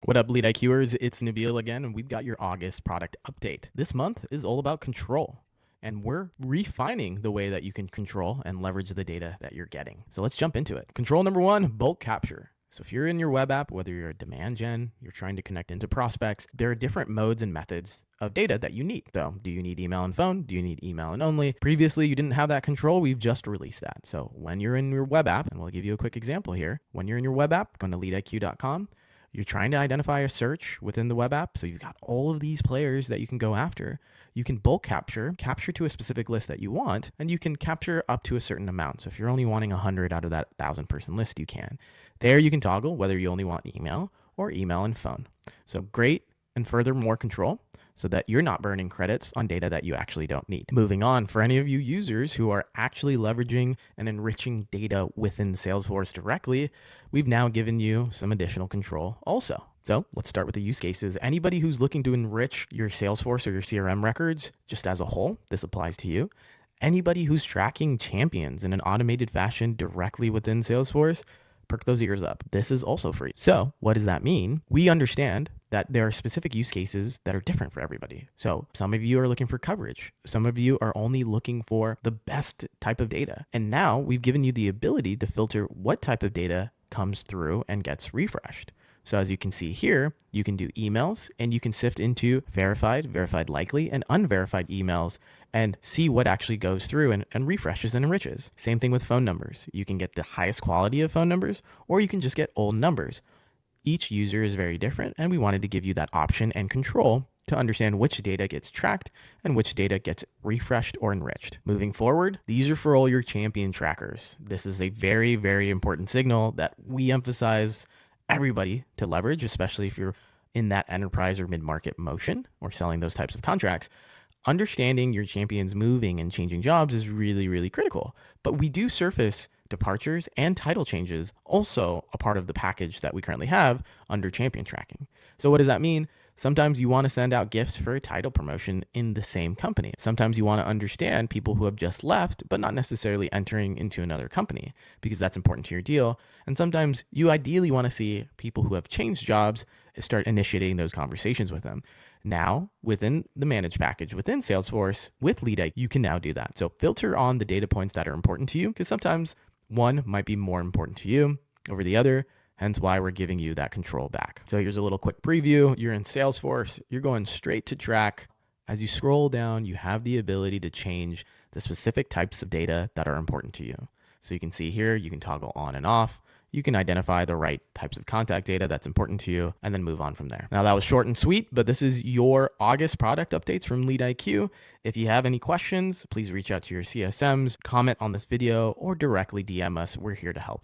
What up, Lead IQers? It's Nabil again, and we've got your August product update. This month is all about control, and we're refining the way that you can control and leverage the data that you're getting. So let's jump into it. Control number one, bulk capture. So if you're in your web app, whether you're a demand gen, you're trying to connect into prospects, there are different modes and methods of data that you need. So do you need email and phone? Do you need email and only? Previously, you didn't have that control. We've just released that. So when you're in your web app, and we'll give you a quick example here. When you're in your web app, go to leadiq.com. You're trying to identify a search within the web app. So you've got all of these players that you can go after. You can bulk capture to a specific list that you want, and you can capture up to a certain amount. So if you're only wanting 100 out of that 1,000-person list, you can. There you can toggle whether you only want email or email and phone. So great and further more control so that you're not burning credits on data that you actually don't need. Moving on, for any of you users who are actually leveraging and enriching data within Salesforce directly, we've now given you some additional control also. So let's start with the use cases. Anybody who's looking to enrich your Salesforce or your CRM records just as a whole, this applies to you. Anybody who's tracking champions in an automated fashion directly within Salesforce, perk those ears up. This is also free. So what does that mean? We understand that there are specific use cases that are different for everybody. So some of you are looking for coverage. Some of you are only looking for the best type of data. And now we've given you the ability to filter what type of data comes through and gets refreshed. So as you can see here, you can do emails and you can sift into verified likely, and unverified emails and see what actually goes through and refreshes and enriches. Same thing with phone numbers. You can get the highest quality of phone numbers, or you can just get old numbers. Each user is very different, and we wanted to give you that option and control to understand which data gets tracked and which data gets refreshed or enriched. Moving forward, these are for all your champion trackers. This is a very, very important signal that we emphasize everybody to leverage, especially if you're in that enterprise or mid-market motion or selling those types of contracts. Understanding your champions moving and changing jobs is really, really critical. But we do surface departures and title changes, also a part of the package that we currently have under champion tracking. So what does that mean? Sometimes you want to send out gifts for a title promotion in the same company. Sometimes you want to understand people who have just left, but not necessarily entering into another company, because that's important to your deal. And sometimes you ideally want to see people who have changed jobs start initiating those conversations with them. Now, within the managed package within Salesforce with LeadIQ, you can now do that. So filter on the data points that are important to you, because sometimes one might be more important to you over the other. Hence why we're giving you that control back. So here's a little quick preview. You're in Salesforce, you're going straight to track. As you scroll down, you have the ability to change the specific types of data that are important to you. So you can see here, you can toggle on and off. You can identify the right types of contact data that's important to you and then move on from there. Now that was short and sweet, but this is your August product updates from LeadIQ. If you have any questions, please reach out to your CSMs, comment on this video, or directly DM us. We're here to help.